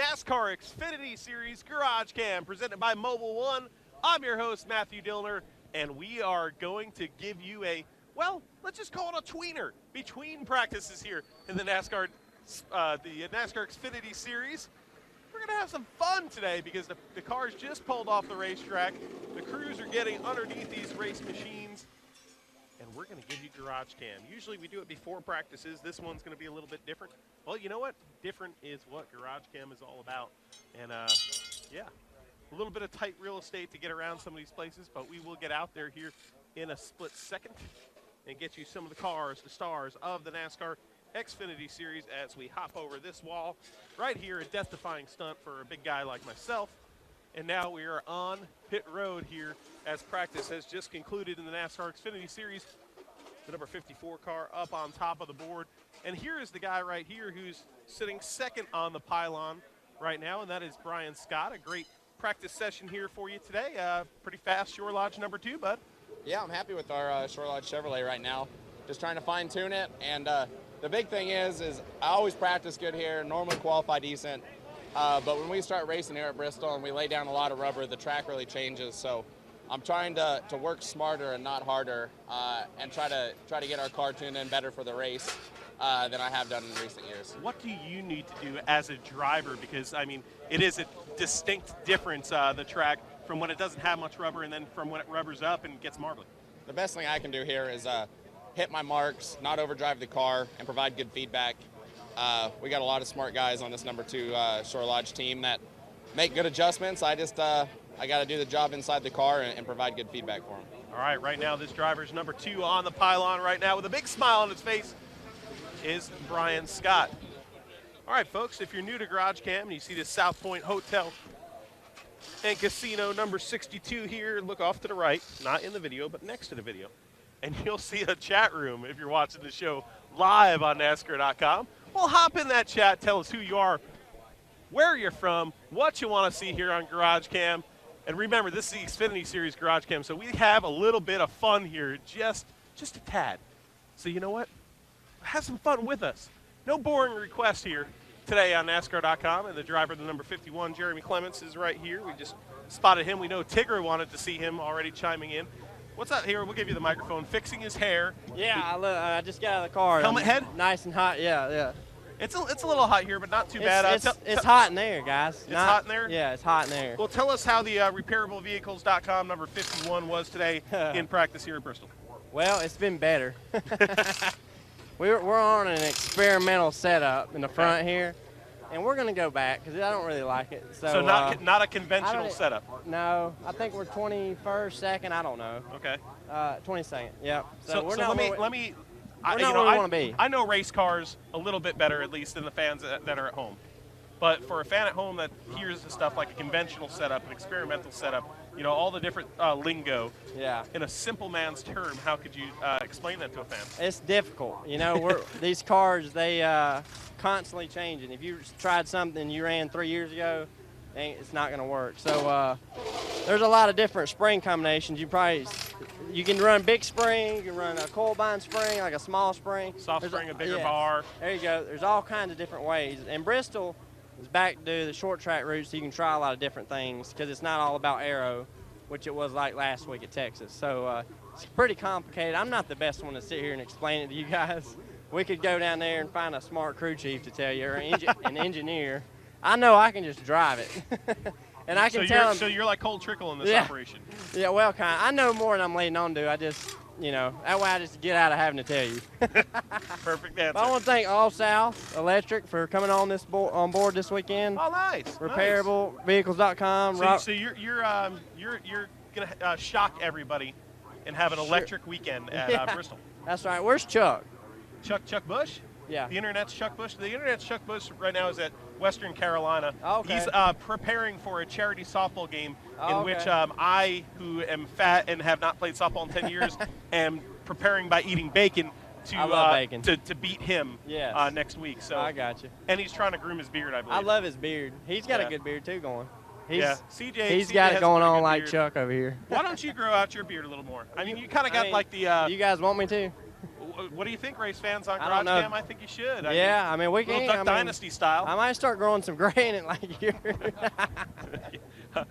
NASCAR Xfinity Series GarageCam presented by Mobile One. I'm your host, Matthew Dillner, and we are going to give you a, well, let's just call it a tweener between practices here in the NASCAR Xfinity Series. We're going to have some fun today because the cars just pulled off the racetrack. The crews are getting underneath these race machines, and we're going to give you GarageCam. Usually we do it before practices. This one's going to be a little bit different. Well, you know what? Different is what GarageCam is all about. And, yeah, a little bit of tight real estate to get around some of these places, but we will get out there here in a split second and get you some of the cars, the stars of the NASCAR Xfinity Series as we hop over this wall. Right here, a death-defying stunt for a big guy like myself. And now we are on pit road here as practice has just concluded in the NASCAR Xfinity Series. The number 54 car up on top of the board. And here is the guy right here who's sitting second on the pylon right now, and that is Brian Scott. A great practice session here for you today. Pretty fast Shore Lodge number 2, bud. Yeah, I'm happy with our Shore Lodge Chevrolet right now. Just trying to fine-tune it, and the big thing is I always practice good here, normally qualify decent, but when we start racing here at Bristol and we lay down a lot of rubber, the track really changes. So I'm trying to work smarter and not harder, and try to get our car tuned in better for the race than I have done in recent years. What do you need to do as a driver? Because, I mean, it is a distinct difference, the track, from when it doesn't have much rubber and then from when it rubbers up and gets marbly. The best thing I can do here is hit my marks, not overdrive the car, and provide good feedback. We got a lot of smart guys on this number 2 Shore Lodge team that make good adjustments. I got to do the job inside the car and provide good feedback for them. All right, right now this driver's number 2 on the pylon right now with a big smile on his face is Brian Scott. All right, folks, if you're new to GarageCam and you see this South Point Hotel and Casino number 62 here, look off to the right, not in the video, but next to the video. And you'll see a chat room if you're watching the show live on NASCAR.com. Well, hop in that chat, tell us who you are, where you're from, what you want to see here on GarageCam. And remember, this is the Xfinity Series GarageCam, so we have a little bit of fun here, just a tad. So you know what? Have some fun with us. No boring requests here today on NASCAR.com, and the driver, the number 51, Jeremy Clements, is right here. We just spotted him. We know Tigger wanted to see him already chiming in. What's out here? We'll give you the microphone. Fixing his hair. Yeah, I just got out of the car. Helmet head? Nice and hot, yeah. It's a little hot here, but not too bad. It's hot in there, guys. It's hot in there? Yeah, it's hot in there. Well, tell us how the repairablevehicles.com number 51 was today in practice here at Bristol. Well, it's been better. We're on an experimental setup in the front here, and we're going to go back because I don't really like it. So not a conventional setup? No. I think we're 21st, second. I don't know. Okay. 22nd, yep. So let me we're not where we want to be. I know race cars a little bit better, at least, than the fans that are at home. But for a fan at home that hears the stuff like a conventional setup, an experimental setup, you know, all the different lingo, yeah. In a simple man's term, how could you explain that to a fan? It's difficult. You know, these cars, they constantly changing. If you tried something you ran 3 years ago, it's not going to work. So there's a lot of different spring combinations. You can run big spring, you can run a coil bind spring, like a small spring. Soft spring, a bigger bar. There you go. There's all kinds of different ways. And Bristol is back to the short track route, so you can try a lot of different things because it's not all about aero, which it was like last week at Texas. So it's pretty complicated. I'm not the best one to sit here and explain it to you guys. We could go down there and find a smart crew chief to tell you, or an engineer. I know I can just drive it. And I can tell them. So you're like Cole Trickle in this operation. Yeah, well, I know more than I'm leading on to. I just, you know, that way I just get out of having to tell you. Perfect answer. But I want to thank All South Electric for coming on on board this weekend. Oh, nice. Repairablevehicles.com. So you're gonna shock everybody and have an electric weekend at Bristol. That's right. Where's Chuck? Chuck Bush? Yeah. The Internet's Chuck Bush. The Internet's Chuck Bush right now is at Western Carolina. Okay. He's preparing for a charity softball game in which I, who am fat and have not played softball in 10 years, am preparing by eating bacon to beat him next week. So I got you. And he's trying to groom his beard, I believe. I love his beard. He's got a good beard too going. CJ got it going on like beard. Chuck over here. Why don't you grow out your beard a little more? I mean, you kind of got like the. You guys want me to? what do you think, race fans on I don't know. GarageCam? I think you should. Yeah, I mean, we little can. Duck Dynasty style. I might start growing some gray in it like you.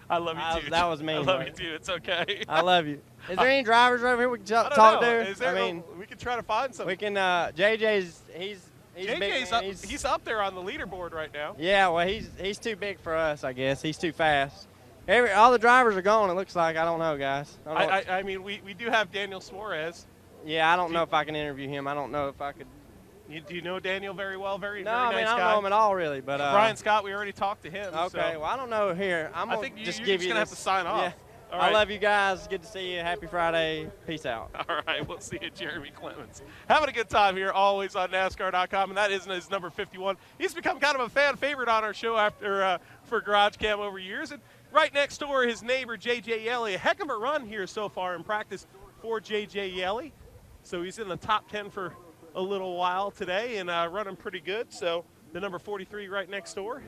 I love you too. That was mean. I love right? you too. It's okay. I love you. Is there any drivers over here we can I don't talk know. to? Is there, I mean, we can try to find some. we can. JJ's he's JJ's big, up. man. He's up there on the leaderboard right now. Yeah, well, he's too big for us, I guess. He's too fast. All the drivers are gone. It looks like. I don't know, guys. I mean, we do have Daniel Suarez. Yeah, I don't know if I can interview him. I don't know if I could. Do you know Daniel very well? Very No, very I mean, nice I don't guy. know him at all, really. But Brian Scott, we already talked to him. Okay, so well, I don't know here. I think you're just just gonna have to sign off. Yeah. All I right. love you guys. Good to see you. Happy Friday. Peace out. All right, we'll see you, Jeremy Clements. Having a good time here, always on NASCAR.com, and that is his number 51. He's become kind of a fan favorite on our show after for GarageCam over years. And right next door, his neighbor, J.J. Yelly. A heck of a run here so far in practice for J.J. Yelly. So he's in the top 10 for a little while today and running pretty good. So the number 43 right next door.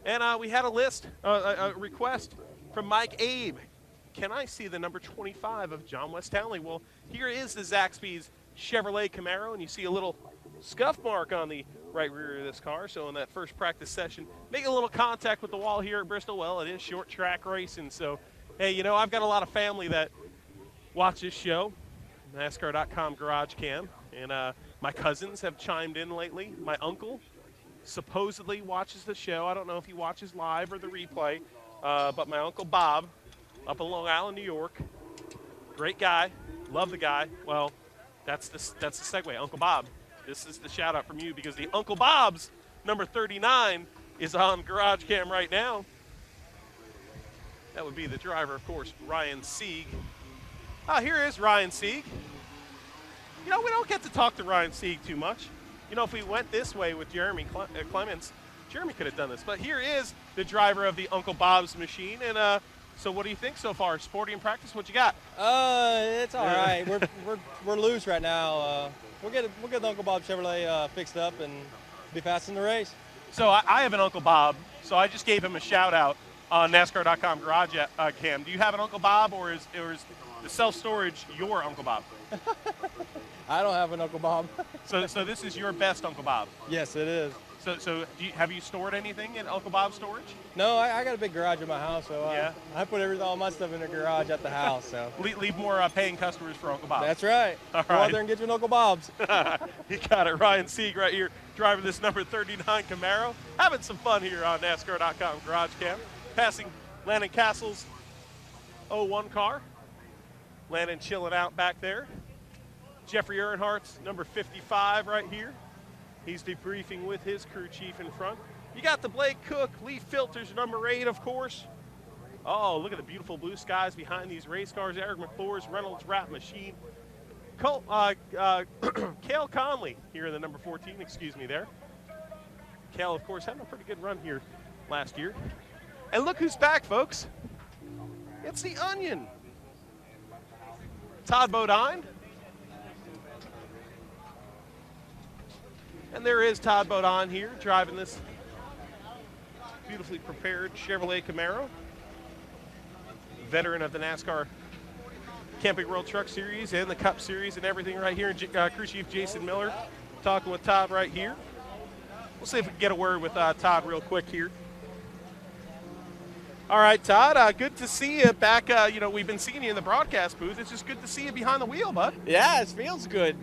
And we had a request from Mike Abe. Can I see the number 25 of John West Townley? Well, here is the Zaxby's Chevrolet Camaro, and you see a little scuff mark on the right rear of this car. So in that first practice session, making a little contact with the wall here at Bristol. Well, it is short track racing. So, hey, you know, I've got a lot of family that watch this show, NASCAR.com GarageCam, and my cousins have chimed in lately. My uncle supposedly watches the show. I don't know if he watches live or the replay, but my Uncle Bob up in Long Island, New York, great guy, love the guy. Well, that's the segue. Uncle Bob, this is the shout out from you because the Uncle Bob's number 39 is on GarageCam right now. That would be the driver, of course, Ryan Sieg. Here is Ryan Sieg. You know, we don't get to talk to Ryan Sieg too much. You know, if we went this way with Jeremy Clements, Jeremy could have done this. But here is the driver of the Uncle Bob's machine. And so what do you think so far? Sporty in practice, what you got? It's all right. We're loose right now. We'll get the Uncle Bob Chevrolet fixed up and be fast in the race. So I have an Uncle Bob, so I just gave him a shout out on NASCAR.com GarageCam. Do you have an Uncle Bob, or is the self-storage your Uncle Bob? I don't have an Uncle Bob. So this is your best Uncle Bob? Yes, it is. So have you stored anything in Uncle Bob's storage? No, I got a big garage in my house, so Yeah. I put all my stuff in the garage at the house. So Leave more paying customers for Uncle Bob. that's right. All Go right. out there and get you an Uncle Bob's. You got it. Ryan Sieg right here, driving this number 39 Camaro. Having some fun here on NASCAR.com GarageCam. Passing Landon Castle's 01 car. Landon chilling out back there. Jeffrey Earnhardt's number 55 right here. He's debriefing with his crew chief in front. You got the Blake Cook Leaf Filters number 8, of course. Oh, look at the beautiful blue skies behind these race cars. Eric McClure's Reynolds Wrap Machine. Cale Conley here in the number 14, excuse me there. Cale, of course, having a pretty good run here last year. And look who's back, folks. It's the Onion. Todd Bodine. And there is Todd Bodine here driving this beautifully prepared Chevrolet Camaro. Veteran of the NASCAR Camping World Truck Series and the Cup Series and everything right here. Crew Chief Jason Miller talking with Todd right here. We'll see if we can get a word with Todd real quick here. All right, Todd, good to see you back. You know, we've been seeing you in the broadcast booth. It's just good to see you behind the wheel, bud. Yeah, it feels good.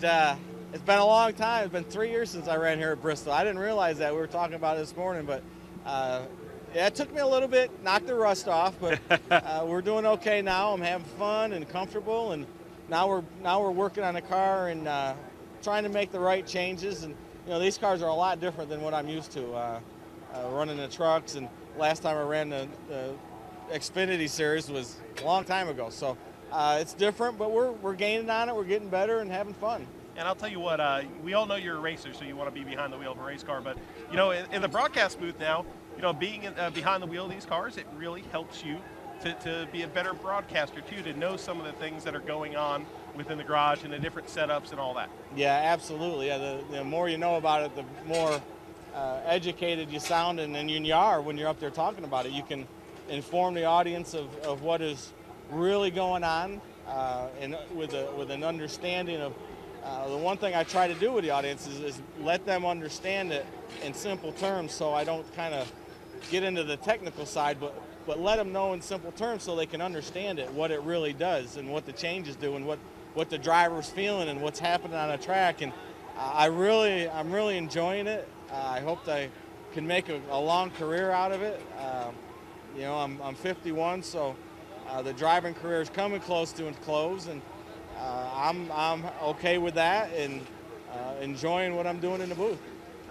It's been a long time. It's been 3 years since I ran here at Bristol. I didn't realize that. We were talking about it this morning, but yeah, it took me a little bit, knocked the rust off, but we're doing okay now. I'm having fun and comfortable, and now we're working on the car and trying to make the right changes. And you know, these cars are a lot different than what I'm used to running the trucks. And last time I ran the Xfinity Series was a long time ago, so it's different, but we're gaining on it. We're getting better and having fun. And I'll tell you what, we all know you're a racer, so you want to be behind the wheel of a race car. But, you know, in the broadcast booth now, you know, being behind the wheel of these cars, it really helps you to be a better broadcaster, too, to know some of the things that are going on within the garage and the different setups and all that. Yeah, absolutely. Yeah, the more you know about it, the more educated you sound, and then you are when you're up there talking about it. You can inform the audience of what is really going on and with an understanding of the one thing I try to do with the audience is let them understand it in simple terms, so I don't kind of get into the technical side, but let them know in simple terms so they can understand it, what it really does and what the changes do and what the driver's feeling and what's happening on a track. And I'm really enjoying it. I hope I can make a long career out of it. You know, I'm 51, so the driving career is coming close to its close, and I'm okay with that and enjoying what I'm doing in the booth.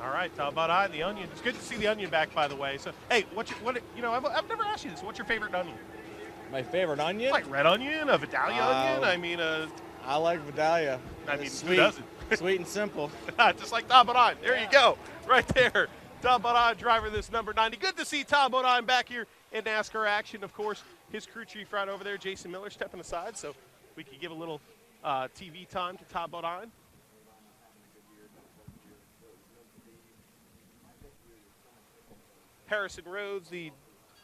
All right, how about I, the Onion? It's good to see the Onion back, by the way. So, hey, I've never asked you this. What's your favorite onion? My favorite onion? Like red onion, a Vidalia onion? I mean, I like Vidalia. I mean, It's who doesn't? Sweet and simple. Just like Tom Bodine. There you go, right there. Tom Bodine, driver this number 90. Good to see Tom Bodine back here in NASCAR action. Of course, his crew chief right over there, Jason Miller, stepping aside so we could give a little TV time to Tom Bodine. Harrison Rhodes, the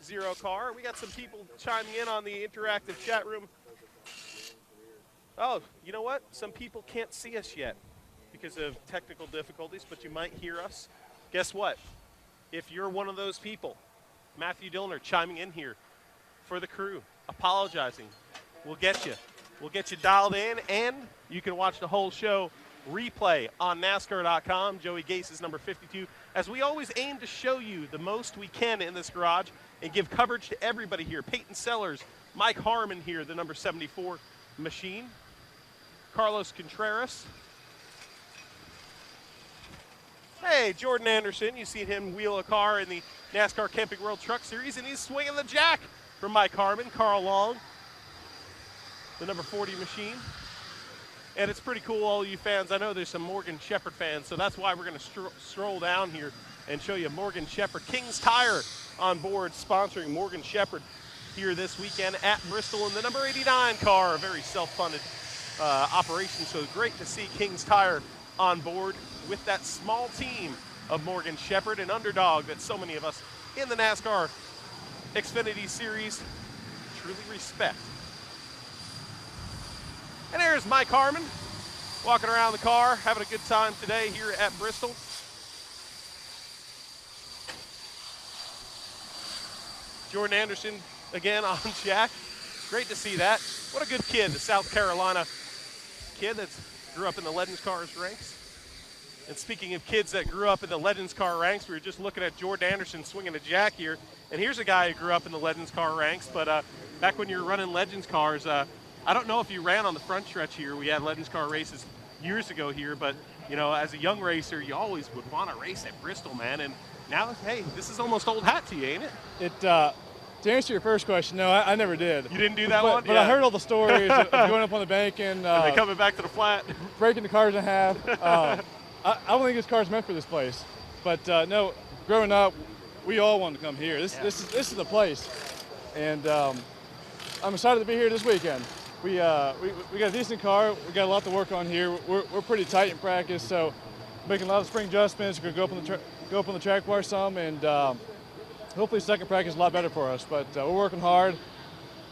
0 car. We got some people chiming in on the interactive chat room. Oh, you know what? Some people can't see us yet because of technical difficulties, but you might hear us. Guess what? If you're one of those people, Matthew Dillner chiming in here for the crew, apologizing. We'll get you. We'll get you dialed in, and you can watch the whole show replay on NASCAR.com. Joey Gase is number 52. As we always aim to show you the most we can in this garage and give coverage to everybody here. Peyton Sellers, Mike Harmon here, the number 74 machine. Carlos Contreras. Hey, Jordan Anderson, you've seen him wheel a car in the NASCAR Camping World Truck Series, and he's swinging the jack from Mike Harmon. Carl Long, the number 40 machine. And it's pretty cool, all you fans. I know there's some Morgan Shepherd fans, so that's why we're going to stroll down here and show you Morgan Shepherd. King's Tire on board, sponsoring Morgan Shepherd here this weekend at Bristol in the number 89 car, a very self-funded operation. So great to see King's Tire on board with that small team of Morgan Shepherd, an underdog that so many of us in the NASCAR Xfinity Series truly respect. And there's Mike Harmon walking around the car, having a good time today here at Bristol. Jordan Anderson again on Jack. Great to see that. What a good kid, the South Carolina kid that grew up in the Legends Cars ranks. And speaking of kids that grew up in the Legends Car ranks, we were just looking at Jordan Anderson swinging a jack here. And here's a guy who grew up in the Legends Car ranks, but back when you were running Legends Cars, I don't know if you ran on the front stretch here. We had Legends Car races years ago here, but, you know, as a young racer, you always would want to race at Bristol, man. And now, hey, this is almost old hat to you, ain't it? To answer your first question, no, I never did. You didn't do that one? But I heard all the stories of going up on the bank and they coming back to the flat. breaking the cars in half. I don't think this car's meant for this place. But no, growing up, we all wanted to come here. This is the place. And I'm excited to be here this weekend. We got a decent car. We got a lot to work on here. We're pretty tight in practice, so making a lot of spring adjustments. We're gonna go up on the track bar some, and hopefully second practice is a lot better for us. But we're working hard.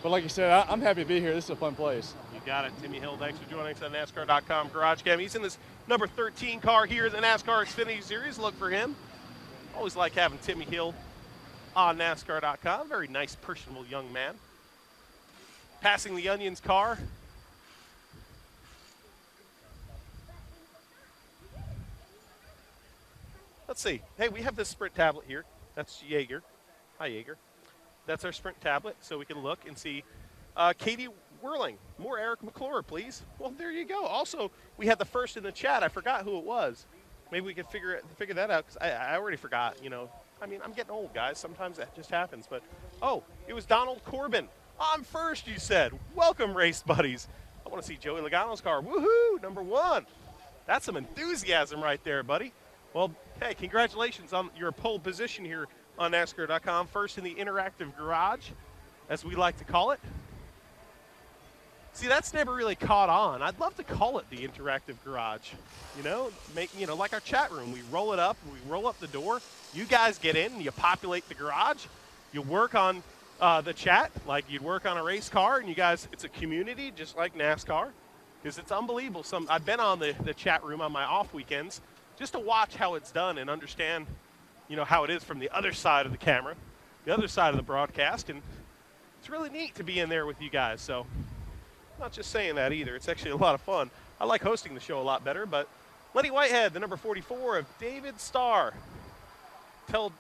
But like you said, I'm happy to be here. This is a fun place. You got it. Timmy Hill, thanks for joining us on NASCAR.com GarageCam. He's in this number 13 car here in the NASCAR Xfinity Series. Look for him. Always like having Timmy Hill on NASCAR.com. Very nice, personable young man. Passing the Onions car. Let's see. Hey, we have this sprint tablet here. That's Jaeger. Hi, Jaeger. That's our sprint tablet, so we can look and see. Katie Whirling. More Eric McClure, please. Well, there you go. Also, we had the first in the chat. I forgot who it was. Maybe we could figure that out, because I already forgot, you know. I mean, I'm getting old, guys. Sometimes that just happens. But, oh, it was Donald Corbin. I'm first, you said. Welcome, race buddies. I want to see Joey Logano's car. Woohoo, number 1. That's some enthusiasm right there, buddy. Well, hey, congratulations on your pole position here on NASCAR.com. First in the interactive garage, as we like to call it. See, that's never really caught on. I'd love to call it the interactive garage. You know, like our chat room. We roll it up, we roll up the door. You guys get in, and you populate the garage. You work on the chat like you'd work on a race car, and you guys, it's a community just like NASCAR. because it's unbelievable. I've been on the chat room on my off weekends just to watch how it's done and understand, how it is from the other side of the camera, the other side of the broadcast, and it's really neat to be in there with you guys. So I'm not just saying that either. It's actually a lot of fun. I like hosting the show a lot better, but Lenny Whitehead, the number 44 of David Starr. Tell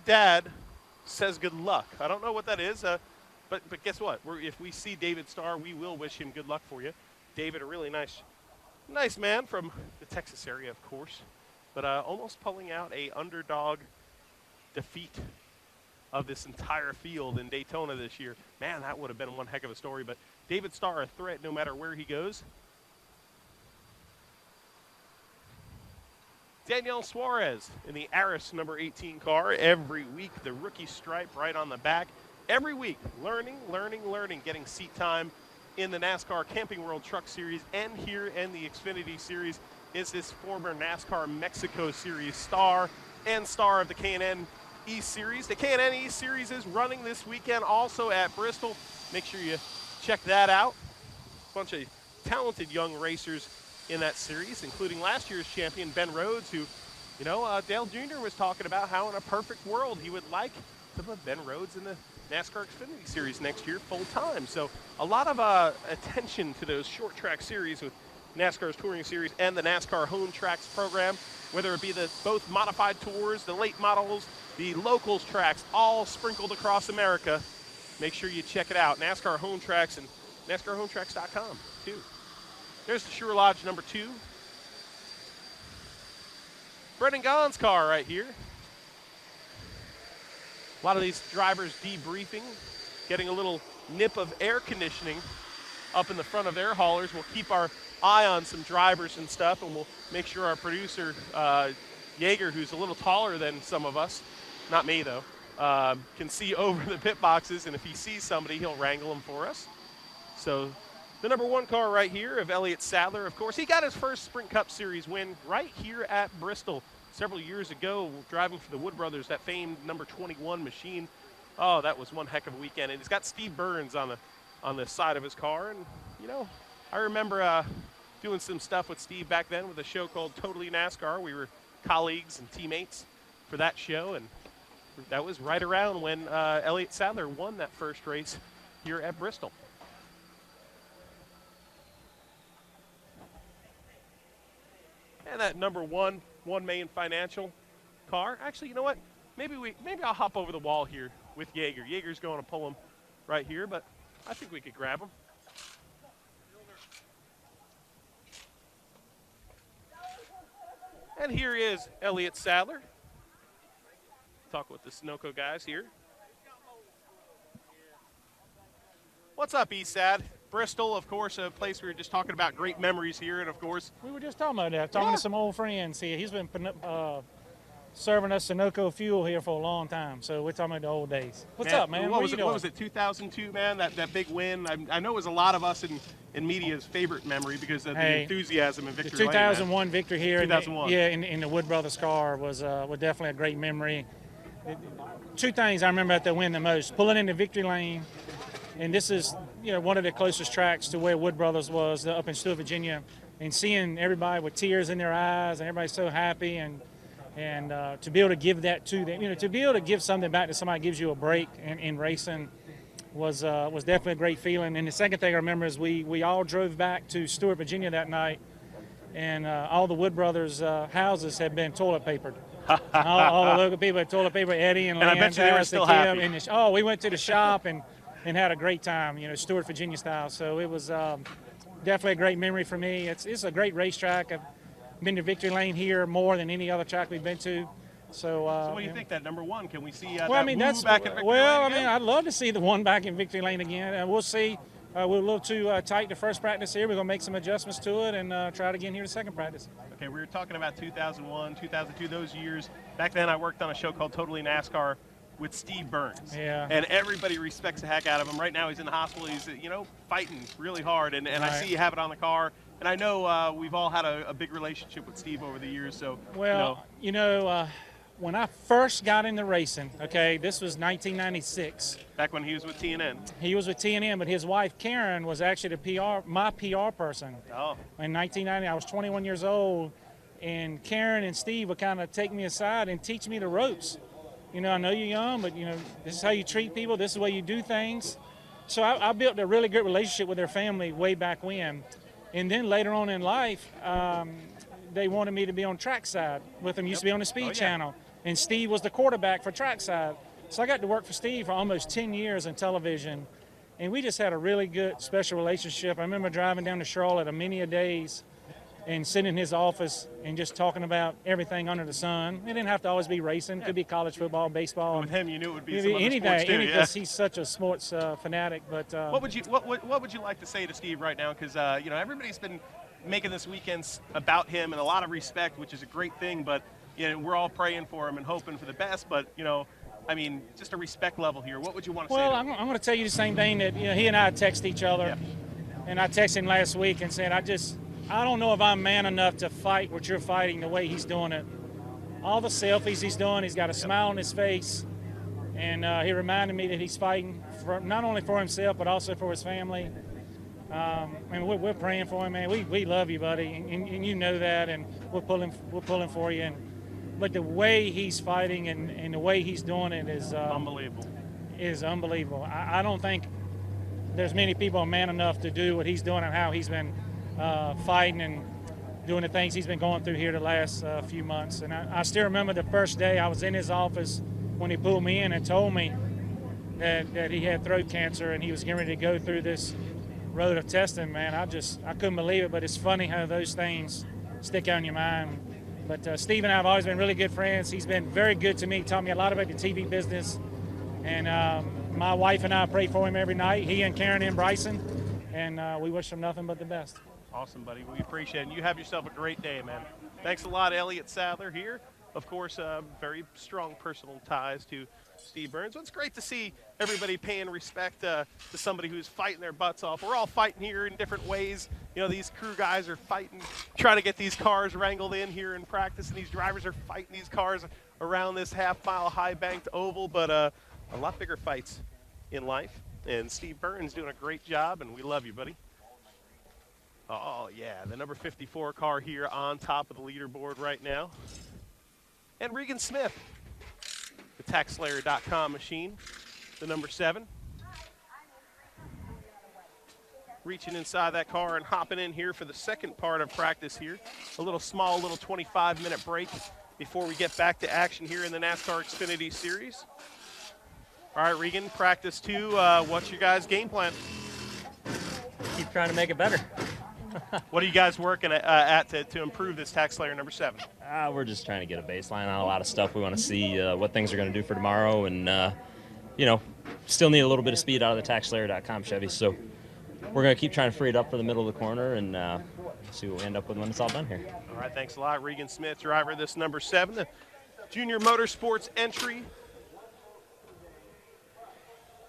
Dad says good luck. I don't know what that is, but guess what? If we see David Starr, we will wish him good luck for you. David, a really nice man from the Texas area, of course, but almost pulling out a underdog defeat of this entire field in Daytona this year. Man, that would have been one heck of a story, but David Starr, a threat no matter where he goes. Danielle Suarez in the Aris number 18 car. Every week, the rookie stripe right on the back. Every week, learning, getting seat time in the NASCAR Camping World Truck Series and here in the Xfinity Series is this former NASCAR Mexico Series star and star of the K&N East Series. The K&N East Series is running this weekend also at Bristol. Make sure you check that out. A bunch of talented young racers in that series, including last year's champion Ben Rhodes, who, Dale Jr. was talking about how in a perfect world he would like to put Ben Rhodes in the NASCAR Xfinity Series next year full time. So a lot of attention to those short track series with NASCAR's Touring Series and the NASCAR Home Tracks program, whether it be the both modified tours, the late models, the locals tracks, all sprinkled across America. Make sure you check it out. NASCAR Home Tracks and NASCARHomeTracks.com too. There's the Sure Lodge number 2. Brendan Gaughan's car right here. A lot of these drivers debriefing, getting a little nip of air conditioning up in the front of their haulers. We'll keep our eye on some drivers and stuff, and we'll make sure our producer, Yeager, who's a little taller than some of us, not me though, can see over the pit boxes, and if he sees somebody, he'll wrangle them for us. So the number 1 car right here of Elliott Sadler, of course, he got his first Sprint Cup Series win right here at Bristol several years ago, driving for the Wood Brothers, that famed number 21 machine. Oh, that was one heck of a weekend. And he's got Steve Burns on the side of his car. And, I remember doing some stuff with Steve back then with a show called Totally NASCAR. We were colleagues and teammates for that show. And that was right around when Elliott Sadler won that first race here at Bristol. And that number 1 Main Financial car. Actually, you know what? Maybe I'll hop over the wall here with Yeager. Yeager's going to pull him right here, but I think we could grab him. And here is Elliott Sadler. Talk with the Sunoco guys here. What's up, Eastside? Bristol, of course, a place we were just talking about great memories here, and of course, we were just talking about that, to some old friends here. He's been serving us Sunoco fuel here for a long time, so we're talking about the old days. What's up, man? What was it, 2002, man? That big win? I know it was a lot of us in media's favorite memory because of the enthusiasm and victory. The 2001 victory here, 2001. In the Wood Brothers car was definitely a great memory. 2 things I remember about that win the most: pulling into victory lane. And this is, one of the closest tracks to where Wood Brothers was up in Stewart, Virginia, and seeing everybody with tears in their eyes and everybody so happy, and to be able to give that to them, to be able to give something back to somebody who gives you a break in racing was definitely a great feeling. And the second thing I remember is we all drove back to Stewart, Virginia that night, and all the Wood Brothers houses had been toilet papered. all the local people had toilet paper, Eddie and Lance. And I bet you they were still happy. We went to the shop and had a great time, Stewart, Virginia style. So it was definitely a great memory for me. It's a great racetrack. I've been to Victory Lane here more than any other track we've been to. So what do you think, that number 1? Can we see that's back in Victory Lane again? I'd love to see the one back in Victory Lane again. We'll see. We're a little too tight the first practice here. We're going to make some adjustments to it and try it again here the second practice. Okay, we were talking about 2001, 2002, those years. Back then I worked on a show called Totally NASCAR with Steve Burns. Yeah. And everybody respects the heck out of him. Right now he's in the hospital. He's, fighting really hard. And right. I see you have it on the car. And I know we've all had a big relationship with Steve over the years. So, when I first got into racing, okay, this was 1996. Back when he was with TNN. He was with TNN, but his wife Karen was actually my PR person. Oh. In 1990, I was 21 years old, and Karen and Steve would kind of take me aside and teach me the ropes. You know, I know you're young, but you know, this is how you treat people. This is the way you do things. So I built a really good relationship with their family way back when. And then later on in life, they wanted me to be on trackside with them. Used to be on the Speed Channel. And Steve was the quarterback for trackside. So I got to work for Steve for almost 10 years in television. And we just had a really good, special relationship. I remember driving down to Charlotte many a days and sitting in his office and just talking about everything under the sun. It didn't have to always be racing. It could be college football, baseball. With him, you knew it would be It'd some be other anything, sports too, because he's such a sports fanatic. But what would you like to say to Steve right now? Because you know, everybody's been making this weekend about him and a lot of respect, which is a great thing. But you know, we're all praying for him and hoping for the best. But you know, I mean, just a respect level here. What would you want to say? Well, to I'm going to tell you the same thing that he and I text each other. Yeah. And I texted him last week and said, I don't know if I'm man enough to fight what you're fighting the way he's doing it. All the selfies he's doing, he's got a smile on his face. And he reminded me that he's fighting not only for himself, but also for his family. And we're praying for him, man. We love you, buddy, and you know that, and we're pulling for you. But the way he's fighting and the way he's doing it is unbelievable. I don't think there's many people man enough to do what he's doing and how he's been fighting and doing the things he's been going through here the last few months. And I still remember the first day I was in his office when he pulled me in and told me that he had throat cancer and he was getting ready to go through this road of testing. Man, I couldn't believe it. But it's funny how those things stick out in your mind. But Steve and I have always been really good friends. He's been very good to me, taught me a lot about the TV business. And my wife and I pray for him every night, he and Karen and Bryson. And we wish him nothing but the best. Awesome, buddy. We appreciate it. And you have yourself a great day, man. Thanks a lot, Elliott Sadler here. Of course, very strong personal ties to Steve Burns. Well, it's great to see everybody paying respect to somebody who's fighting their butts off. We're all fighting here in different ways. You know, these crew guys are fighting, trying to get these cars wrangled in here in practice, and these drivers are fighting these cars around this half-mile high-banked oval. But a lot bigger fights in life. And Steve Burns doing a great job, and we love you, buddy. Oh, yeah, the number 54 car here on top of the leaderboard right now. And Regan Smith, the TaxSlayer.com machine, the number 7. Reaching inside that car and hopping in here for the second part of practice here. A little 25-minute break before we get back to action here in the NASCAR Xfinity Series. All right, Regan, practice 2. What's your guys' game plan? Keep trying to make it better. What are you guys working at to improve this TaxSlayer number 7? We're just trying to get a baseline on a lot of stuff. We want to see what things are going to do for tomorrow, and you know, still need a little bit of speed out of the TaxSlayer.com Chevy. So we're going to keep trying to free it up for the middle of the corner and see what we end up with when it's all done here. All right, thanks a lot, Regan Smith, driver of this number 7, the Junior Motorsports entry.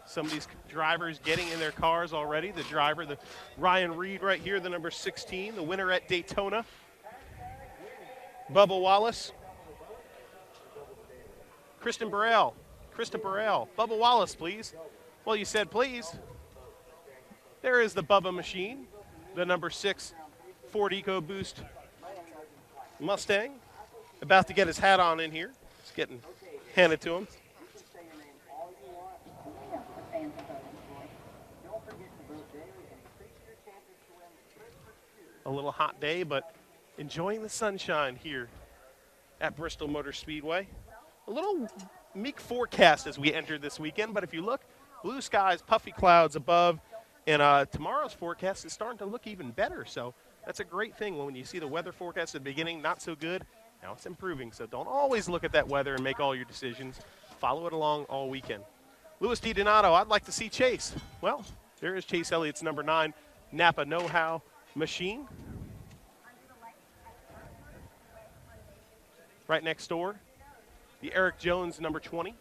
Some of these drivers getting in their cars already. The driver, the Ryan Reed right here, the number 16, the winner at Daytona. Bubba Wallace. Krista Burrell. Bubba Wallace, please. Well, you said please. There is the Bubba machine, the number 6 Ford EcoBoost Mustang. About to get his hat on in here. It's getting handed to him. A little hot day, but enjoying the sunshine here at Bristol Motor Speedway. A little meek forecast as we enter this weekend, but if you look, blue skies, puffy clouds above, and tomorrow's forecast is starting to look even better. So that's a great thing when you see the weather forecast at the beginning, not so good. Now it's improving, so don't always look at that weather and make all your decisions. Follow it along all weekend. Louis DiDonato, I'd like to see Chase. Well, there is Chase Elliott's number 9 Napa Know-How machine. Right next door, the Eric Jones number 20.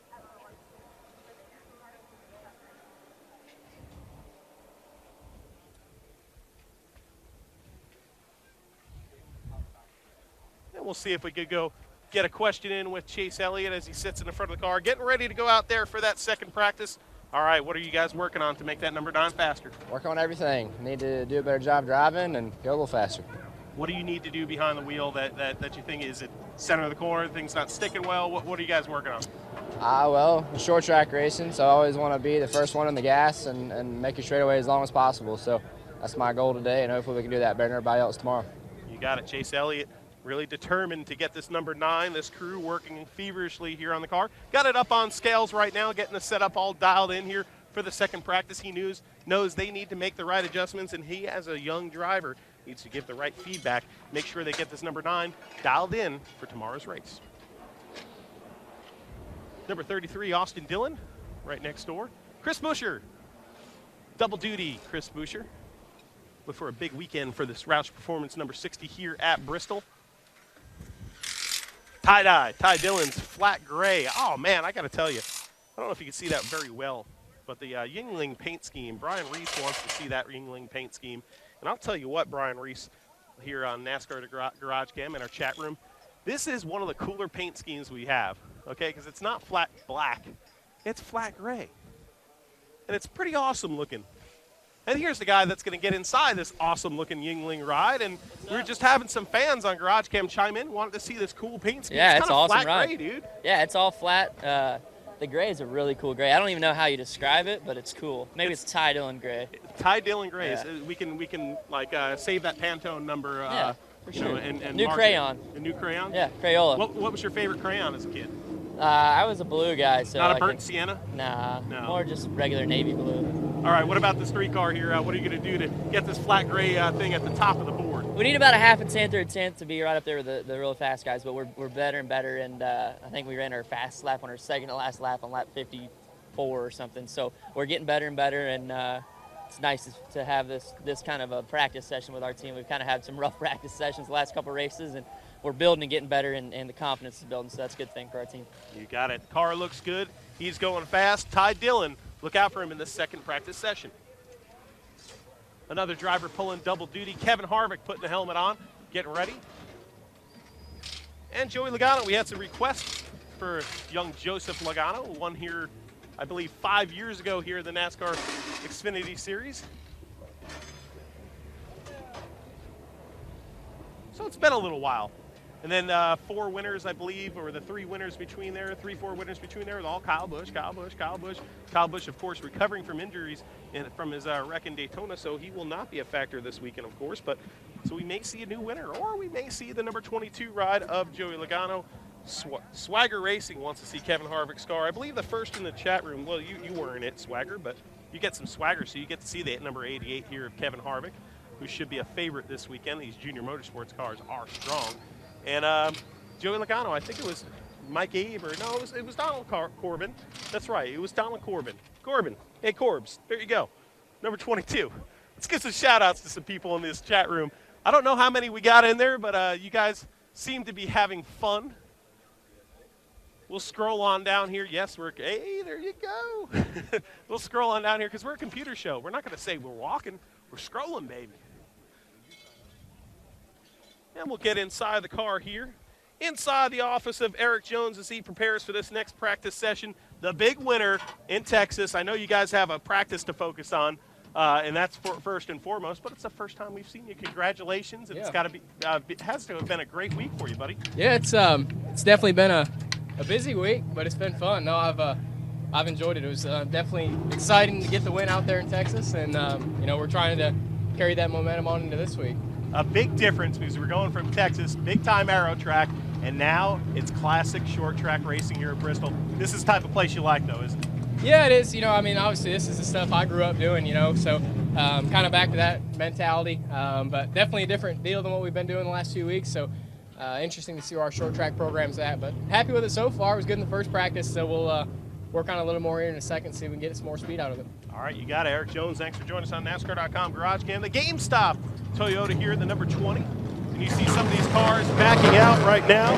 And we'll see if we could go get a question in with Chase Elliott as he sits in the front of the car, getting ready to go out there for that second practice. All right, what are you guys working on to make that number 9 faster? Work on everything. Need to do a better job driving and go a little faster. What do you need to do behind the wheel that you think is it center of the corner, things not sticking well? What are you guys working on? Well, short track racing, so I always want to be the first one on the gas and make it straightaway as long as possible. So that's my goal today, and hopefully we can do that better than everybody else tomorrow. You got it. Chase Elliott really determined to get this number 9. This crew working feverishly here on the car. Got it up on scales right now, getting the setup all dialed in here for the second practice. He knows they need to make the right adjustments, and he, as a young driver, needs to give the right feedback, make sure they get this number 9 dialed in for tomorrow's race. Number 33, Austin Dillon, right next door. Chris Buescher, double duty Chris Buescher. Look for a big weekend for this Roush Performance number 60 here at Bristol. Tie-dye, Ty Dillon's flat gray. Oh, man, I got to tell you, I don't know if you can see that very well, but the Yuengling paint scheme, Brian Reese wants to see that Yuengling paint scheme. And I'll tell you what, Brian Reese, here on NASCAR GarageCam in our chat room, this is one of the cooler paint schemes we have, okay? Because it's not flat black, it's flat gray. And it's pretty awesome looking. And here's the guy that's going to get inside this awesome-looking Yuengling ride. And we were just having some fans on GarageCam chime in, wanted to see this cool paint scheme. Yeah, it's awesome flat ride. gray, dude. Yeah, it's all flat. The gray is a really cool gray. I don't even know how you describe it, but it's cool. Maybe it's Ty Dillon gray. Ty Dillon gray. Yeah. We can like save that Pantone number. Yeah, for sure. And New mark crayon. It. A new crayon. Yeah, Crayola. What was your favorite crayon as a kid? I was a blue guy, so Not a burnt sienna? Nah, No. more just regular navy blue. All right, what about this 3-car here? What are you going to do to get this flat gray thing at the top of the board? We need about a half a tenth or a tenth to be right up there with the real fast guys, but we're better and better, and I think we ran our fast lap on our second to last lap on lap 54 or something. So we're getting better and better, and it's nice to have this kind of a practice session with our team. We've kind of had some rough practice sessions the last couple of races, and we're building and getting better, and the confidence is building, so that's a good thing for our team. You got it. Car looks good. He's going fast. Ty Dillon, look out for him in this second practice session. Another driver pulling double duty. Kevin Harvick putting the helmet on, getting ready. And Joey Logano, we had some requests for young Joseph Logano, won here, I believe, 5 years ago here in the NASCAR Xfinity Series. So it's been a little while. And then 4 winners, I believe, or the 3 winners between there, 4 winners between there, all Kyle Busch. Kyle Busch, of course, recovering from injuries from his wreck in Daytona, so he will not be a factor this weekend, of course. But so we may see a new winner, or we may see the number 22 ride of Joey Logano. Swagger Racing wants to see Kevin Harvick's car. I believe the first in the chat room, well, you were in it, Swagger, but you get some swagger, so you get to see the number 88 here of Kevin Harvick, who should be a favorite this weekend. These junior motorsports cars are strong. And Joey Logano, I think it was Mike Abe, or no, it was Donald Corbin. That's right, it was Donald Corbin. Corbin, hey Corbs, there you go, number 22. Let's give some shout outs to some people in this chat room. I don't know how many we got in there, but you guys seem to be having fun. We'll scroll on down here. Yes, hey, there you go. We'll scroll on down here because we're a computer show. We're not going to say we're walking, we're scrolling, baby. And we'll get inside the car here, inside the office of Eric Jones as he prepares for this next practice session. The big winner in Texas. I know you guys have a practice to focus on, and that's first and foremost, but it's the first time we've seen you. Congratulations. And yeah. It's got to be, it has to have been a great week for you, buddy. Yeah, it's definitely been a busy week, but it's been fun. No, I've enjoyed it. It was definitely exciting to get the win out there in Texas, and we're trying to carry that momentum on into this week. A big difference because we're going from Texas, big-time aero track, and now it's classic short track racing here at Bristol. This is the type of place you like, though, isn't it? Yeah, it is. Obviously this is the stuff I grew up doing, so kind of back to that mentality, but definitely a different deal than what we've been doing the last few weeks, so interesting to see where our short track program's at, but happy with it so far. It was good in the first practice, so we'll work on a little more here in a second, see if we can get some more speed out of it. All right, you got it. Eric Jones, thanks for joining us on NASCAR.com GarageCam. The GameStop Toyota here in the number 20. And you see some of these cars backing out right now.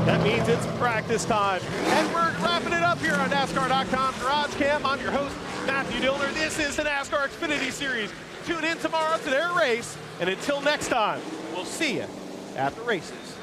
That means it's practice time. And we're wrapping it up here on NASCAR.com GarageCam. I'm your host, Matthew Dillner. This is the NASCAR Xfinity Series. Tune in tomorrow to their race. And until next time, we'll see you at the races.